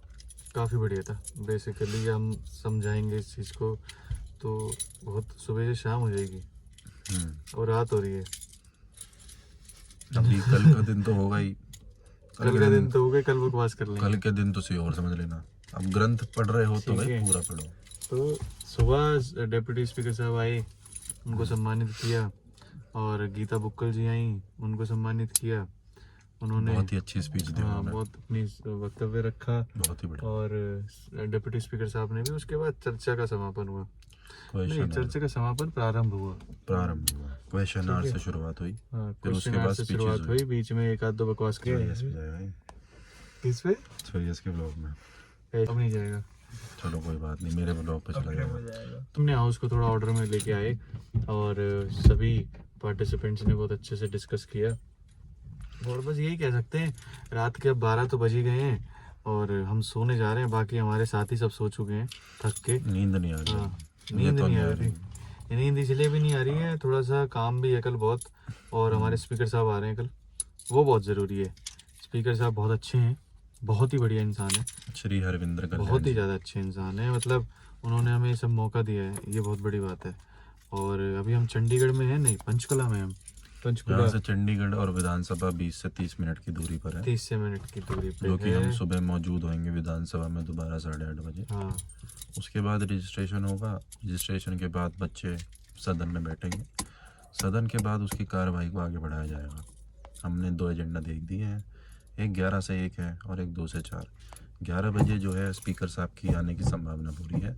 काफ़ी बढ़िया था। बेसिकली हम समझाएंगे इस चीज़ को तो बहुत सुबह से शाम हो जाएगी और रात हो रही है। अभी कल का दिन तो होगा ही, कल का दिन तो हो गया, कल बकवास कर लेंगे। कल के दिन तो सही और समझ लेना। अब ग्रंथ पढ़ रहे हो तो भाई पूरा पढ़ो। तो सुबह डिप्टी स्पीकर साहब आए, उनको सम्मानित किया, और गीता बुक्कल जी आई, उनको सम्मानित किया। उन्होंने बहुत ही अच्छी स्पीच दी, बहुत अपनी वक्तव्य रखा, बहुत ही बढ़िया। और डिप्टी स्पीकर साहब ने भी। उसके बाद चर्चा का समापन हुआ, नहीं चर्चा का समापन प्रारंभ हुआ, क्वेश्चन आवर से शुरुआत हुई, फिर उसके बाद शुरुआत हुई। बीच में एक आध दो बकवास किया। किस पे? सूर्यस के ब्लॉग में अब नहीं जाएगा। चलो कोई बात नहीं, मेरे ब्लॉग पे चला जाएगा। तुमने हाउस को थोड़ा ऑर्डर में लेके आए और सभी पार्टिसिपेंट्स ने बहुत अच्छे से डिस्कस किया। और बस यही कह सकते हैं, रात के अब 12 तो बज ही गए हैं और हम सोने जा रहे हैं। बाकी हमारे साथी सब सो चुके हैं थक के। नींद नहीं आ रही। नींद नहीं आ रही। नींद इसलिए भी नहीं आ रही है, थोड़ा सा काम भी है कल बहुत, और हमारे स्पीकर साहब आ रहे हैं कल, वो बहुत ज़रूरी है। स्पीकर साहब बहुत अच्छे हैं, बहुत ही बढ़िया इंसान है। श्री हरविंदर कल्याण बहुत ही ज़्यादा अच्छे इंसान है, मतलब उन्होंने हमें सब मौका दिया है, ये बहुत बड़ी बात है। और अभी हम चंडीगढ़ में हैं, नहीं पंचकुला में हम। पंचकुला से चंडीगढ़ और विधानसभा 20 से 30 मिनट की दूरी पर है। 30 से मिनट की दूरी पर, जो कि हम सुबह मौजूद होंगे विधानसभा में दोबारा 8:30 बजे। हाँ, उसके बाद रजिस्ट्रेशन होगा। रजिस्ट्रेशन के बाद बच्चे सदन में बैठेंगे। सदन के बाद उसकी कार्रवाई को आगे बढ़ाया जाएगा। हमने 2 एजेंडा देख दिए हैं, एक 11 से 1 है और एक 2 से 4। 11 बजे जो है स्पीकर साहब की आने की संभावना पूरी है,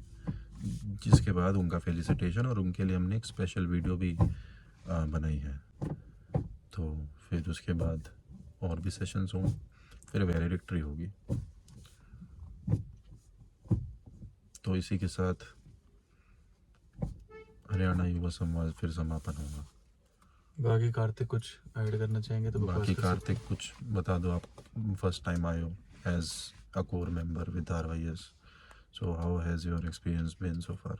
जिसके बाद उनका फेलिसिटेशन, और उनके लिए हमने एक स्पेशल वीडियो भी बनाई है। तो फिर उसके बाद और भी सेशंस होंगे, फिर वैलिडिक्टरी होगी। तो इसी के साथ हरियाणा युवा संवाद फिर समापन होगा। बाकी कार्तिक कुछ ऐड करना चाहेंगे तो बाकी कार्तिक कुछ बता दो। आप फर्स्ट टाइम आए हो as a core member with RYS, so how has your experience been so far?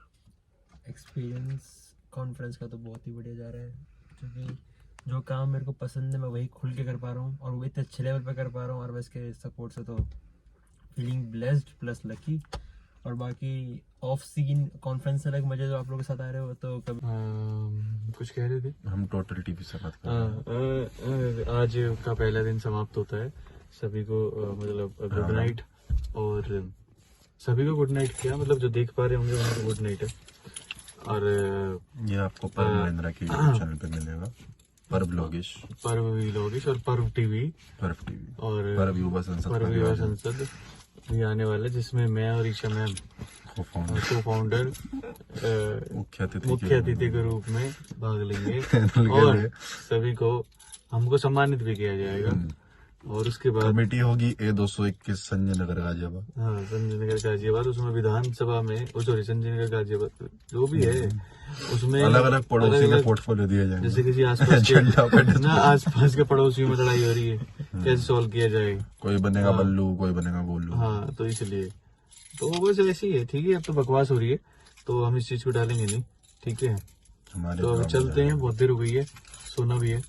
Experience conference का तो बहुत ही बढ़िया जा रहा है, क्योंकि जो काम मेरे को पसंद है मैं वही खुल के कर पा रहा हूँ, और वो इतने अच्छे लेवल पे कर पा रहा हूँ। और बस के सपोर्ट से तो फीलिंग ब्लेस्ड प्लस लकी। और बाकी ऑफ सीन कॉन्फ्रेंस से अलग मजे जो आप लोगों के साथ आ रहे हो, तो कभी कुछ कह रहे थे? हम टोटल टीवी से बात कर रहे हैं। आज का पहला दिन समाप्त होता है। सभी को मतलब गुड नाइट, और सभी को गुड नाइट किया, मतलब जो देख पा रहे होंगे उनको गुड नाइट है। और ये आपको पर्व महिंद्रा की यूट्यूब चैनल पे मिलेगा, पर्व लोगिश और पर्व टीवी और पर्व युवा संसद भी आने वाला है, जिसमें मैं और ईशा मैम को फाउंडर मुख्य अतिथि के रूप में भाग लेंगे और सभी को हमको सम्मानित भी किया जाएगा। और उसके बाद कमेटी होगी A221 संजय नगर गाजियाबाद। हाँ, संजय नगर गाजियाबाद। उसमें विधानसभा में संजय नगर गाजियाबाद जो भी है, उसमें अलग अलग पड़ोसी में पोर्टफोलियो दिए जाएंगे। जैसे किसी आसपास के पड़ोसियों में लड़ाई हो रही है, कैसे सॉल्व किया जाए। कोई बनेगा बल्लू, कोई बनेगा गोलू। हाँ, तो इसलिए तो बस ऐसे ही है। ठीक है, अब तो बकवास हो रही है तो हम इस चीज को डालेंगे नहीं। ठीक है, तो अभी चलते हैं, बहुत देर हो गई है, सोना भी है।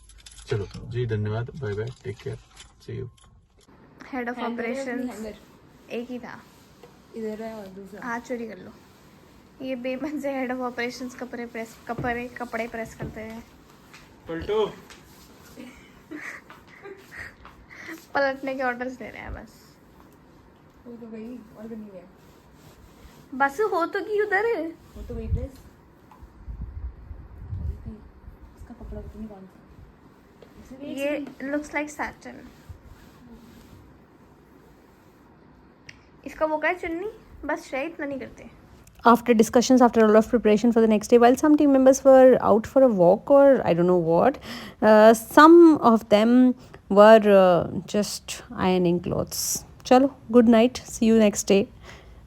चलो जी, धन्यवाद, bye bye, take care, see you. Head of operations एक ही था, इधर है और दूसरा हाथ चोरी कर लो। ये बेमन से हेड ऑफ ऑपरेशंस कपड़े प्रेस करते हैं। पलटो पलटने के ऑर्डर्स दे रहे हैं बस। वो तो गई और भी नहीं है, बस हो तो की उधर है, वो तो गई प्रेस। इसका कपड़ा पता नहीं कौन सा, ये लुक्स लाइक सैटन। इसका वो क्या है चुन्नी, बस शायद इतना नहीं करते। After discussions, after a lot of preparation for the next day, while some team members were out for a walk or I don't know what, some of them were just ironing clothes. Chalo, good night. See you next day.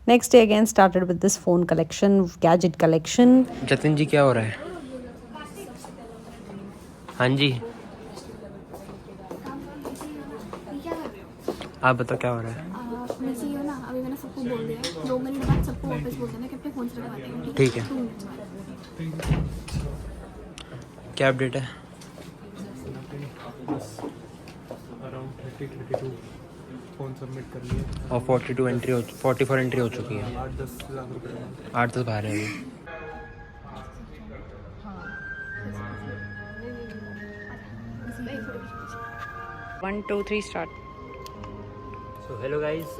Next day again started with this phone collection, gadget collection. Jatin जी क्या हो रहा है? हाँ जी, आप बताओ क्या हो रहा है? मैं सी ना, अभी मैंने सबको बोल दिया, 2 मिनट बाद सबको वापस बोल देना कि अपने फोन से लगवा देंगे। ठीक है। क्या अपडेट है? अराउंड 30-32 फ़ोन सबमिट कर लिए और 44 एंट्री हो चुकी है। 8-10 लाख रुपये 8-10 बाहर है अभी। 1 2 3 स्टार्ट। सो हेलो गाइस,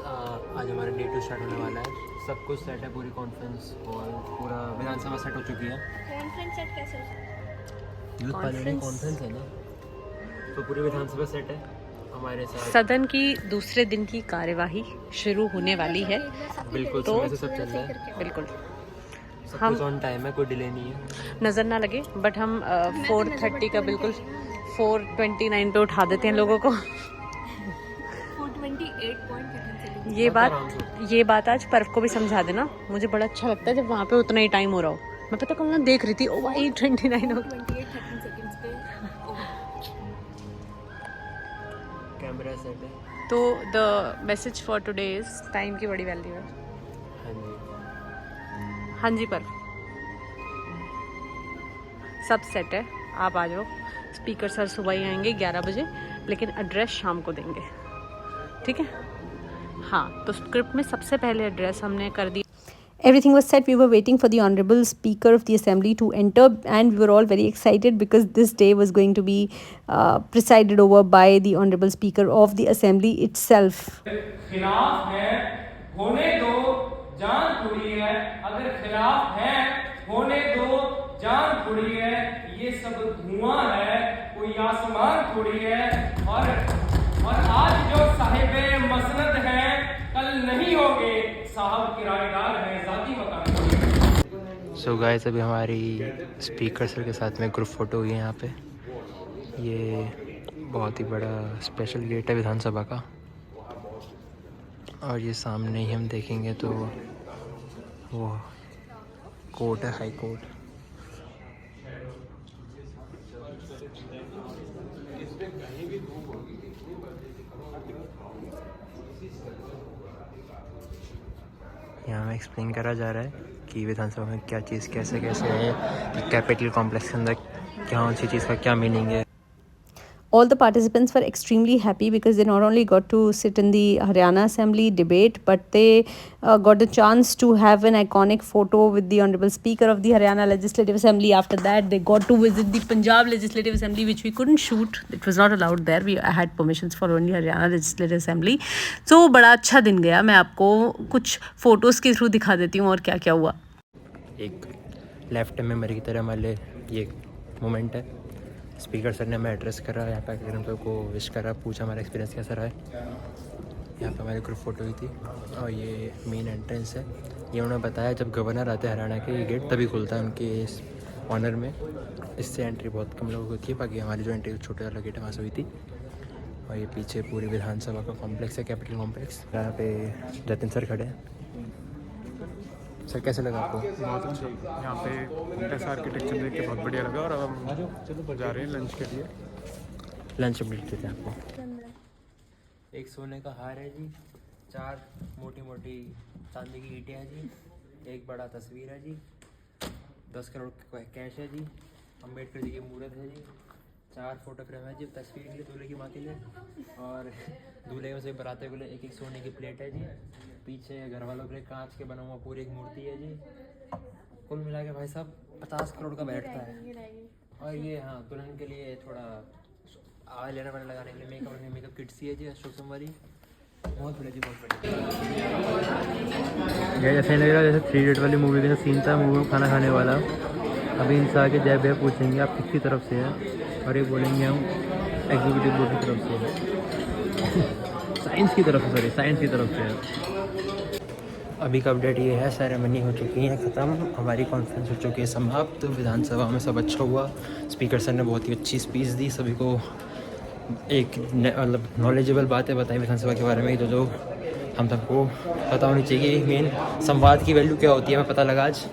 आज हमारा डे 2 स्टार्ट होने वाला है। सब कुछ सेट है, पूरी कॉन्फ्रेंस और पूरा विधानसभा सेट हो चुकी है। कॉन्फ्रेंस सेट कैसे हो सकता यूथ पार्लियामेंट कॉन्फ्रेंस है ना, तो पूरी विधानसभा सेट है हमारे साथ। सदन की दूसरे दिन की कार्यवाही शुरू होने वाली है। बिल्कुल तो समय से सब चल रहा है, बिल्कुल सब हम कुछ ऑन टाइम है, कोई डिले नहीं है। नज़र ना लगे, बट हम 4:30 का बिल्कुल 4:29 पे उठा देते हैं लोगों को। 428.13 ये बात आज पर्व को भी समझा देना। मुझे बड़ा अच्छा लगता है जब वहाँ पे उतना ही टाइम हो रहा हो। मैं पता कल ना देख रही थी, ओ भाई 29 हो। 28-13 सेकंड्स पे कैमरा सेट है। तो the message for today is time की बड़ी वैल्यू है। हाँ जी, हाँ जी पर्व, सब सेट है, आप आ जाओ। स्पीकर सर सुबह ही आएंगे 11 बजे, लेकिन एड्रेस शाम को देंगे, ठीक है? हाँ, तो स्क्रिप्ट में सबसे पहले एड्रेस हमने कर दिया। Everything was set. We were waiting for the Honorable Speaker of the Assembly to enter, and we were all very excited because this day was going to be presided over by the Honorable Speaker of the Assembly itself. खिलाफ है होने दो, जान थोड़ी है। अगर खिलाफ है होने दो, जान थोड़ी है। ये सब धुआं है, कोई आसमान थोड़ी है। और आज जो साहिबे मसनद हैं, कल नहीं होंगे साहब किराएदार हैं, जाती मकान। सो गाइस, अभी हमारी स्पीकर सर के साथ में ग्रुप फोटो हुई है यहाँ पे। ये बहुत ही बड़ा स्पेशल गेट है विधानसभा का, और ये सामने ही हम देखेंगे तो वो कोर्ट है, हाई कोर्ट। यहाँ में एक्सप्लेन करा जा रहा है कि विधानसभा में क्या चीज़ कैसे कैसे है, कैपिटल कॉम्प्लेक्स के अंदर कौन सी चीज़ का क्या मीनिंग है। All the participants were extremely happy because they not only got to sit in the Haryana Assembly debate, but they got a chance to have an iconic photo with the Honorable Speaker of the Haryana Legislative Assembly. After that, they got to visit the Punjab Legislative Assembly, which we couldn't shoot. It was not allowed there. We had permissions for only Haryana Legislative Assembly. So, बड़ा अच्छा दिन गया। मैं आपको कुछ photos के through दिखा देती हूँ और क्या क्या हुआ। एक लेफ्ट मेमोरी की तरह हमारे ये मोमेंट है। स्पीकर सर ने हमें एड्रेस करा, यहाँ पे आकर हम सबको विश करा, पूछा हमारा एक्सपीरियंस कैसा रहा है। यहाँ पे हमारी ग्रुप फोटो हुई थी, और ये मेन एंट्रेंस है। ये उन्होंने बताया जब गवर्नर आते हैं हरियाणा के, ये गेट तभी खुलता है उनके इस ऑनर में। इससे एंट्री बहुत कम लोगों को होती है, बाकी हमारी जो एंट्री छोटे वाला गेट है वहाँ से हुई थी। और ये पीछे पूरी विधानसभा का कॉम्प्लेक्स है, कैपिटल कॉम्प्लेक्स। यहाँ पे जतिन सर खड़े हैं। सर कैसे लगा आपको? बहुत अच्छा, यहाँ पे ऐसा आर्किटेक्चर देख के बहुत बढ़िया लगा। और अब हम जा रहे हैं लंच के लिए। लंच अपडेट देते हैं आपको। एक सोने का हार है जी, 4 मोटी मोटी चांदी की ईंटें हैं जी, एक बड़ा तस्वीर है जी, 10 करोड़ का कैश है जी, अम्बेडकर जी की मूर्त है जी, 4 फोटो फ्रेम है जी तस्वीर के लिए, दूल्हे की माँ के लिए, और दूल्हे में से बराते के लिए एक सोने की प्लेट है जी। पीछे घर वालों के लिए कांच के बना हुआ पूरी एक मूर्ति है जी। कुल मिला के भाई साहब 50 करोड़ का बैठता है। और ये हाँ, दुल्हन के लिए थोड़ा आवाज लेना वाला लगाने के लिए मेकअप किट्स ही है जी, अशोक संवारी। बहुत बढ़िया जी, बहुत बढ़िया। जैसे लग रहा है जैसे 3 इडियट वाली मूवी का सीन था, मूवी में खाना खाने वाला। अभी इनसे आके जय भैया पूछेंगे आप किसकी तरफ से है, और ये बोलेंगे हम एग्जीक्यूटिव बोर्ड की तरफ से है। साइंस की तरफ से, सॉरी साइंस की तरफ से है। अभी का अपडेट ये है, सेरेमनी हो चुकी है ख़त्म, हमारी कॉन्फ्रेंस हो चुकी है समाप्त। विधानसभा में सब अच्छा हुआ। स्पीकर सर ने बहुत ही अच्छी स्पीच दी, सभी को एक मतलब नॉलेजेबल बातें बताई विधानसभा के बारे में, जो हम सबको पता होनी चाहिए। मेन संवाद की वैल्यू क्या होती है हमें पता लगा आज।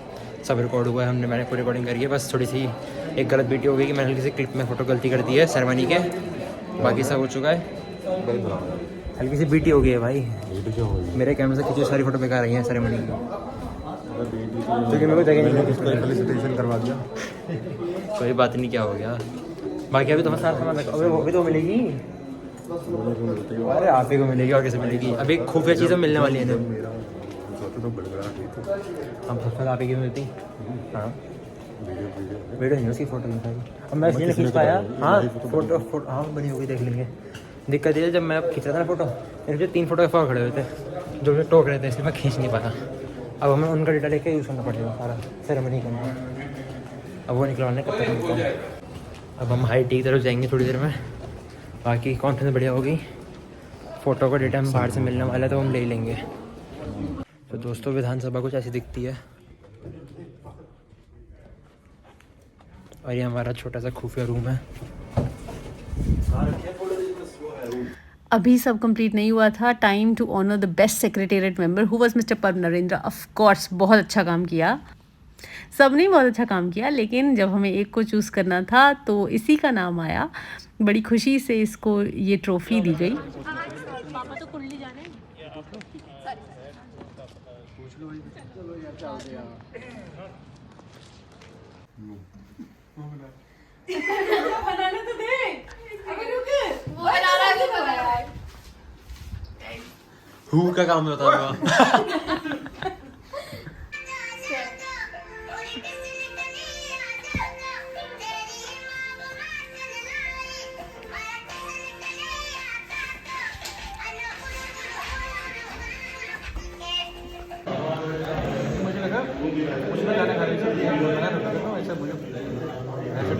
सब रिकॉर्ड हुआ है, मैंने पूरी रिकॉर्डिंग करी है। बस थोड़ी सी एक गलत वीडियो हो गई कि मैंने हल्की सी क्लिप में फ़ोटो गलती कर दी है सेरेमनी के, बाकी सब हो चुका है। हल्की सी बीटी हो गई है भाई, मेरे कैमरे से खींची सारी फोटो बेकार आई हैं सेरेमनी की। क्योंकि मेरे को जगह नहीं मिली, फेलिसिटेशन करवा दिया। कोई बात नहीं, क्या हो गया। बाकी अभी तुम्हारे साथ सामान रखा, अभी तो मिलेगी। अरे आप ही को मिलेगी और कैसे मिलेगी। अभी खुफिया चीज़ें मिलने वाली हैं। हम सबसे आप ही की मिलती। हाँ वीडियो नहीं, उसकी फ़ोटो नहीं। अब मैं इसलिए खींच पाया। हाँ फोटो हाँ बनी होगी, देख लेंगे। दिक्कत ये है, जब मैं खींच रहा था फोटो, मेरे जो 3 फोटो के फॉर खड़े हुए थे जो मुझे टोक रहे थे, इसलिए मैं खींच नहीं पाया। अब हमें उनका डेटा लेके यूज़ करना पड़ेगा सारा, सेरेमनी करना। अब वो निकलवाने कब तक निकलता है। अब हम हाई टी की तरफ जाएंगे थोड़ी देर में। बाकी कॉन्फ्रेंस बढ़िया होगी। फ़ोटो का डेटा हम बाहर से मिलने वाला है तो हम ले लेंगे। तो दोस्तों विधानसभा कुछ ऐसी दिखती है। और ये हमारा छोटा सा खुफिया रूम है। अभी सब कंप्लीट नहीं हुआ था। Time to honour the best secretariat member who was mister Param Narendra. Of course बहुत अच्छा काम किया, सब ने बहुत अच्छा काम किया, लेकिन जब हमें एक को चूज़ करना था तो इसी का नाम आया। बड़ी खुशी से इसको ये ट्रॉफी दी गई। पापा तो कुंडली जाने बनाने तो दे। अभी रुक, वो बना रहा है, वो बना रहा है। हु का काम होता है। मुझे लगा उसमें गाना खा रही थी, ऐसा मुझे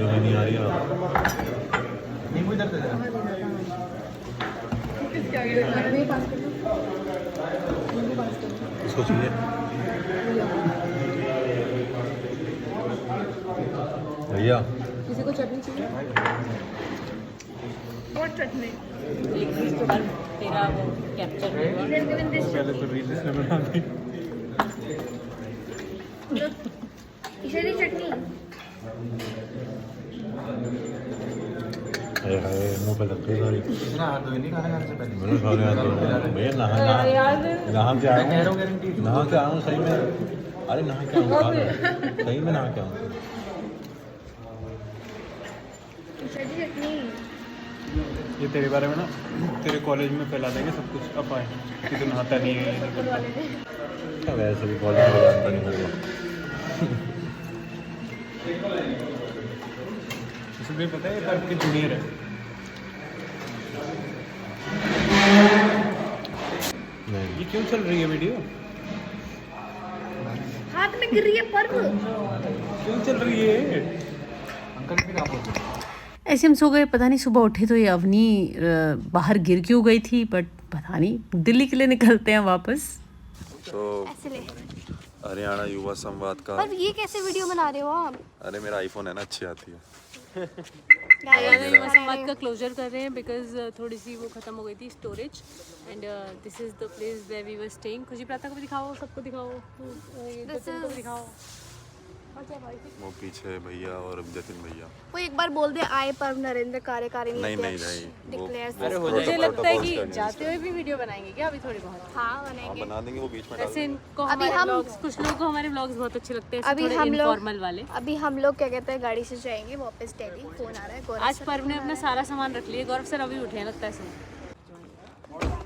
नहीं आ रही है। नींबू इधर से जरा। इसको चाहिए भैया। किसी को चटनी चाहिए? What चटनी? एक उसके बाद तेरा वो कैप्चर होगा। पहले तो रील इसने बना दी। इशरी चटनी। अरे मुंह पे लगती है सारी। इतना हाथ धोए नहीं खाना खाने से पहले। मैंने सारे हाथ धोए। भैया नहा से आया हूँ, नहा के आया हूँ सही में। अरे नहा के आऊँ, सही में नहा के आऊँ। ये तेरे बारे में ना तेरे कॉलेज में फैला देंगे सब कुछ अफवाहें कि तू नहाता नहीं है। वैसे भी कॉलेज में जानता नहीं होगा। इसलिए पता है ये पर्व की जूनियर है। ये क्यों चल रही है वीडियो? हाथ में गिर रही है पर्व। क्यों चल रही है? अंकल भी कहाँ पहुँचे? ऐसे हम सो गए, पता नहीं सुबह उठे तो ये अवनी बाहर गिर क्यों गई थी, बट पता नहीं। दिल्ली के लिए निकलते हैं वापस। तो हरियाणा युवा संवाद का। पर ये कैसे वीडियो बना रहे हो आप? अरे मेरा आईफोन है ना, अच्छी आती है। हरियाणा युवा संवाद का क्लोजर कर रहे हैं बिकॉज थोड़ी सी वो खत्म हो गई थी storage. And this is the place where we were staying. Khushi Prarthana को भी दिखाओ, सबको दिखाओ, को दिखाओ। वो पीछे भैया और जतिन भैया। वो एक बार बोल दे आए परम नरेंद्र कार्यकारिणी नहीं मुझे लगता है कि जाते हुए भी वीडियो बनाएंगे क्या अभी थोड़ी बहुत? हाँ बनाएंगे, बना देंगे वो बीच में। वैसे इनको हमारे व्लॉग्स, कुछ लोगों को हमारे व्लॉग्स बहुत अच्छे लगते हैं। अभी हम इनफॉर्मल वाले। अभी हम लोग क्या कहते हैं गाड़ी से जाएंगे वापस दिल्ली। फोन आ रहा है गौरव आज पर्व ने अपना सारा सामान रख लिया। गौरव सर अभी उठे हैं लगता है।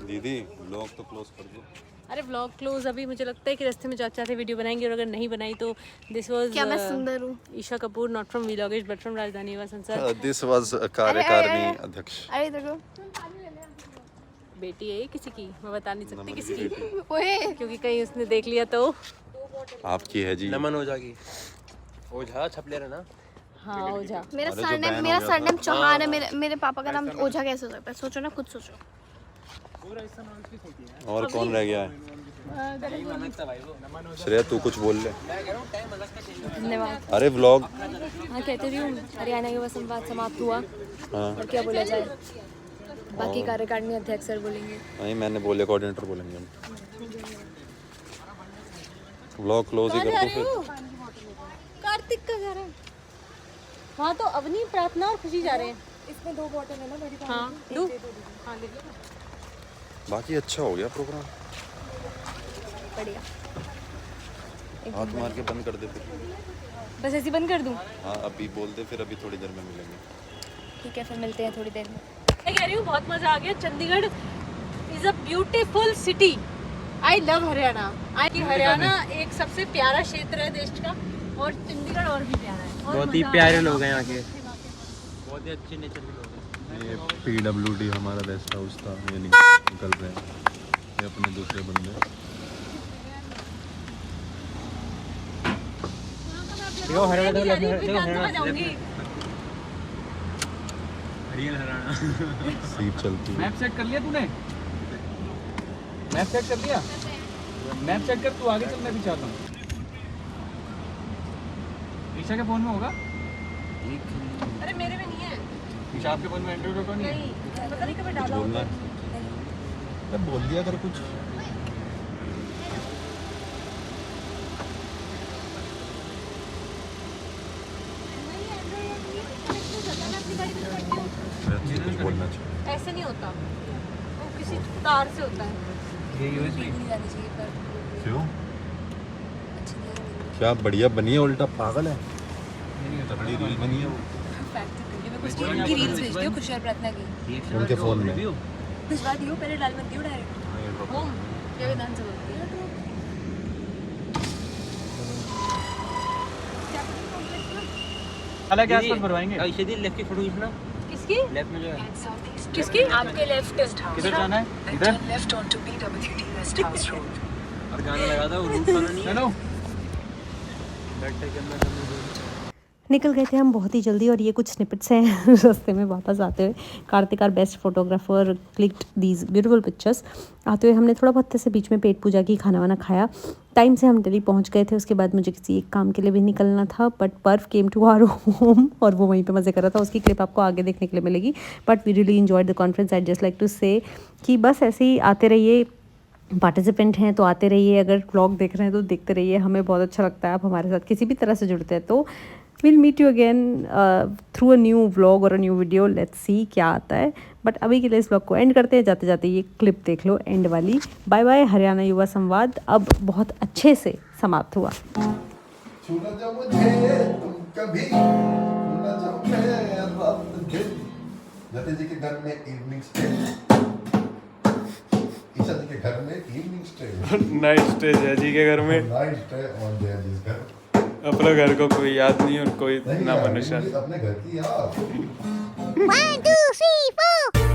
दीदी व्लॉग तो क्लोज कर दो। अरे व्लॉग क्लोज अभी मुझे लगता है कि रास्ते में जाते जाते वीडियो बनाएंगे, और अगर नहीं बनाई तो दिस वाज क्या मैं सुंदर हूँ? Isha Kapoor, not from Vlogish but from Rajdhani Yuva संसद। दिस वाज कार्यकारिणी अध्यक्ष। अरे देखो बेटी है किसी की, मैं बता नहीं सकती किसी की, ओए क्योंकि कहीं उसने देख लिया तो। आपकी है जी। नमन ओझा की। ओझा छपले रहा ना। हाँ ओझा। मेरा सरनेम चौहान है। मेरे पापा का नाम ओझा कैसे हो सकता है? सोचो ना, खुद सोचो। और कौन रह गया है? श्रेया तू कुछ बोल ले। धन्यवाद। अरे व्लॉग। हाँ कहते रही हूँ, हरियाणा युवा संवाद समाप्त हुआ। हाँ। और क्या बोला जाए, बाकी कार्यकारिणी अध्यक्ष सर बोलेंगे। नहीं मैंने बोले, कोऑर्डिनेटर बोलेंगे हम। व्लॉग क्लोज ही कर दो फिर। कार्तिक का घर है वहाँ तो। अवनी, प्रार्थना और खुशी जा रहे हैं। इसमें 2 बॉटल है ना मेरी। हाँ दो। हाँ ले लो। बाकी अच्छा हो गया प्रोग्राम। बढ़िया। हाथ मार के बंद कर दे फिर। बस ऐसे ही बंद कर दूँ? हाँ अभी बोल दे, फिर अभी थोड़ी देर में मिलेंगे। ठीक है, फिर मिलते हैं थोड़ी देर में। मैं कह रही हूँ बहुत मजा आ गया। Chandigarh is a beautiful city. I love Haryana. Haryana एक सबसे प्यारा क्षेत्र है देश का, और चंडीगढ़ और भी प्यारा है। बहुत ही प्यारे लोग हैं यहाँ के, बहुत ही अच्छे नेचर के लोग हैं। ये PWD हमारा रेस्ट हाउस था, ये निकल रहे हैं ये अपने दूसरे बंदे। देखो हरियाणा सीट चलती है। मैप सेट कर लिया तूने? मैप सेट कर लिया? मैप सेट कर, तू आगे चल, मैं भी चाहता हूँ। ईशा के फोन में होगा? अरे मेरे में नहीं है। ईशा आपके फोन में एंड्रॉइड होगा नहीं? नहीं, पता नहीं कब डाला बोलना होगा। है, बोल दिया कर कुछ। कुछ बोलना चाहिए। ऐसे नहीं होता, वो किसी तार से होता है। ये USB क्यों? क्या बढ़िया बनी है, उल्टा पागल है। तगड़ी रील बनी है वो। उनकी रील्स भेज दियो, खुशियार प्रार्थना की। उनके फोन में भिजवा दियो, पहले डाल मत दियो डायरेक्ट। होम या विधानसभा? अलग आसपास भरवाएंगे। ऐसे दिन लेफ्ट की फोटो खींचना। किसकी? लेफ्ट में जो है। किसकी? आपके लेफ्ट किधर जाना है? इधर। Left on to BWD rest house road. और गाना लगा था, वो रूट वाला नहीं है। चलो। बैठ के अंदर निकल गए थे हम बहुत ही जल्दी, और ये कुछ स्निपेट्स हैं रास्ते में वापस आते हुए। Kartik our best photographer clicked these beautiful pictures. आते हुए हमने थोड़ा बहुत से बीच में पेट पूजा की, खाना वाना खाया। टाइम से हम दिल्ली पहुंच गए थे। उसके बाद मुझे किसी एक काम के लिए भी निकलना था, बट पर्व केम टू आवर होम और वो वहीं पे मज़े कर रहा था। उसकी क्लिप आपको आगे देखने के लिए मिलेगी। But we really enjoyed the conference. I just like to say कि बस ऐसे ही आते रहिए, पार्टिसिपेंट हैं तो आते रहिए, अगर व्लॉग देख रहे हैं तो देखते रहिए। हमें बहुत अच्छा लगता है आप हमारे साथ किसी भी तरह से जुड़ते हैं। तो will meet you again through a new vlog और a new video. Let's see क्या आता है। बट अभी के लिए इस व्लॉग को एंड करते हैं। जाते जाते ये क्लिप देख लो एंड वाली। Bye bye. हरियाणा युवा संवाद अब बहुत अच्छे से समाप्त हुआ। जते जी के घर में इवनिंग स्टे, ईशा जी के घर में इवनिंग स्टे, नाइट स्टे जय जी के घर में, नाइट स्टे और जय जी के घर। अपने घर को कोई याद नहीं और कोई नहीं ना यार, मनुष्य। अपने घर की याद। 1 2 3 4